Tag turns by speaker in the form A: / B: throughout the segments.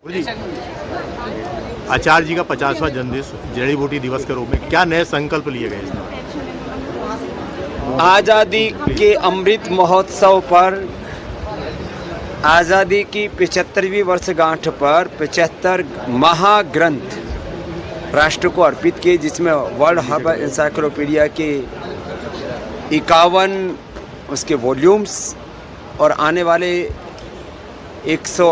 A: जी, आचार्य जी का 50वां जन्मदिन जड़ी बूटी दिवस के रूप में क्या नए संकल्प लिए गए इसमें?
B: आज़ादी के अमृत महोत्सव पर आज़ादी की 75वीं वर्षगांठ पर 75 महाग्रंथ राष्ट्र को अर्पित किए, जिसमें वर्ल्ड हर्बल इंसाइक्लोपीडिया के 51 उसके वॉल्यूम्स और आने वाले 100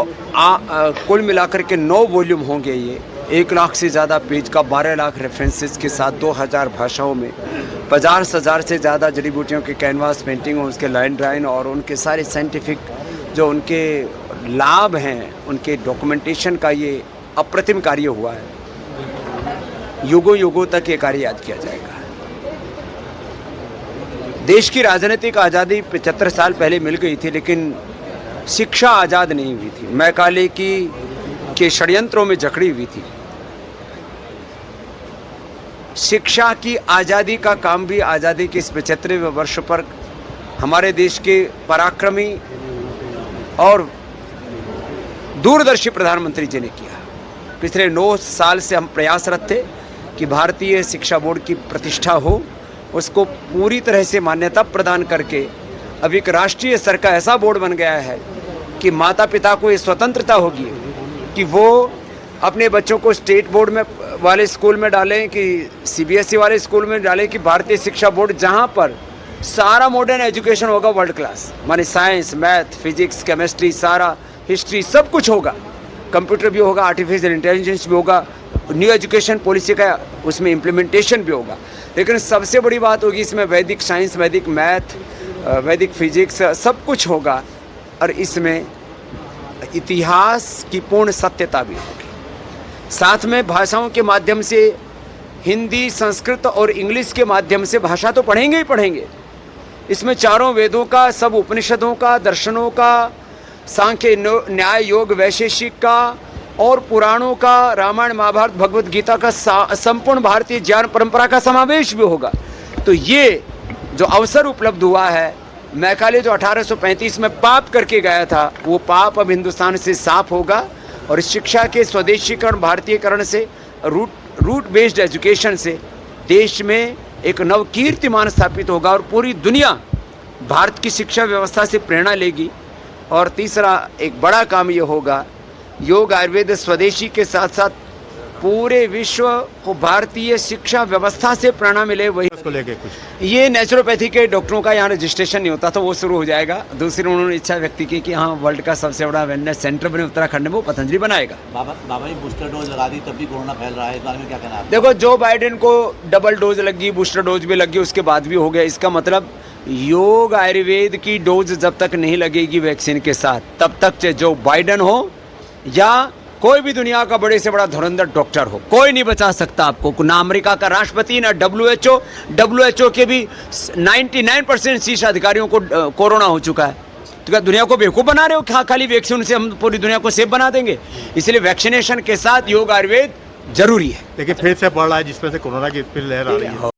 B: कुल मिलाकर के 9 वॉल्यूम होंगे। ये 1 लाख से ज़्यादा पेज का 12 लाख रेफरेंसेस के साथ 2000 भाषाओं में 50,000 से ज़्यादा जड़ी बूटियों के कैनवास पेंटिंग और उसके लाइन ड्राइंग और उनके सारे साइंटिफिक जो उनके लाभ हैं उनके डॉक्यूमेंटेशन का ये अप्रतिम कार्य हुआ है। युगों युगों तक ये कार्य याद किया जाएगा। देश की राजनीतिक आज़ादी 75 साल पहले मिल गई थी, लेकिन शिक्षा आज़ाद नहीं हुई थी। मैकाले के षड्यंत्रों में जकड़ी हुई थी। शिक्षा की आज़ादी का काम भी आज़ादी के इस 75वें वर्ष पर हमारे देश के पराक्रमी और दूरदर्शी प्रधानमंत्री जी ने किया। पिछले 9 साल से हम प्रयासरत थे कि भारतीय शिक्षा बोर्ड की प्रतिष्ठा हो, उसको पूरी तरह से मान्यता प्रदान करके अब एक राष्ट्रीय स्तर का ऐसा बोर्ड बन गया है कि माता पिता को ये स्वतंत्रता होगी कि वो अपने बच्चों को स्टेट बोर्ड में वाले स्कूल में डालें कि सीबीएसई वाले स्कूल में डालें कि भारतीय शिक्षा बोर्ड, जहाँ पर सारा मॉडर्न एजुकेशन होगा वर्ल्ड क्लास, माने साइंस, मैथ, फिजिक्स, केमिस्ट्री, सारा हिस्ट्री सब कुछ होगा, कंप्यूटर भी होगा, आर्टिफिशियल इंटेलिजेंस भी होगा, न्यू एजुकेशन पॉलिसी का उसमें इम्प्लीमेंटेशन भी होगा। लेकिन सबसे बड़ी बात होगी इसमें वैदिक साइंस, वैदिक मैथ, वैदिक फिजिक्स सब कुछ होगा और इसमें इतिहास की पूर्ण सत्यता भी होगी। साथ में भाषाओं के माध्यम से हिंदी, संस्कृत और इंग्लिश के माध्यम से भाषा तो पढ़ेंगे ही पढ़ेंगे। इसमें चारों वेदों का, सब उपनिषदों का, दर्शनों का, सांख्य, न्याय, योग, वैशेषिक का और पुराणों का, रामायण, महाभारत, भगवत गीता का संपूर्ण भारतीय ज्ञान परंपरा का समावेश भी होगा। तो ये जो अवसर उपलब्ध हुआ है, मैकाले जो 1835 में पाप करके गया था, वो पाप अब हिंदुस्तान से साफ होगा और शिक्षा के स्वदेशीकरण, भारतीयकरण से, रूट बेस्ड एजुकेशन से देश में एक नव कीर्तिमान स्थापित होगा और पूरी दुनिया भारत की शिक्षा व्यवस्था से प्रेरणा लेगी। और तीसरा एक बड़ा काम ये होगा, योग आयुर्वेद स्वदेशी के साथ साथ पूरे विश्व को भारतीय शिक्षा व्यवस्था से प्रेरणा मिले। वही
A: उसको लेके कुछ
B: ये नेचुरोपैथी के डॉक्टरों का यहाँ रजिस्ट्रेशन नहीं होता था, वो शुरू हो जाएगा। दूसरी उन्होंने इच्छा व्यक्त की कि हाँ वर्ल्ड का सबसे बड़ा वेलनेस सेंटर बने उत्तराखंड में, वो पतंजलि बनाएगा।
C: बाबा जी बूस्टर डोज लगा दी तब भी कोरोना फैल रहा है, इस बारे में क्या कहना है?
B: देखो, जो बाइडेन को डबल डोज लगी, बूस्टर डोज भी लगी, उसके बाद भी हो गया। इसका मतलब योग आयुर्वेद की डोज जब तक नहीं लगेगी वैक्सीन के साथ, तब तक चाहे जो बाइडेन हो या कोई भी दुनिया का बड़े से बड़ा धुरंधर डॉक्टर हो, कोई नहीं बचा सकता आपको। ना अमेरिका का राष्ट्रपति, ना WHO के भी 99% शीर्ष अधिकारियों को कोरोना हो चुका है। तो क्या दुनिया को बेवकूफ़ बना रहे हो? खाली वैक्सीन से हम पूरी दुनिया को सेफ बना देंगे? इसलिए वैक्सीनेशन के साथ योग आयुर्वेद जरूरी है।
A: लेकिन फिर से बढ़ रहा है, जिसमें से कोरोना की फिर लहर आ रही है।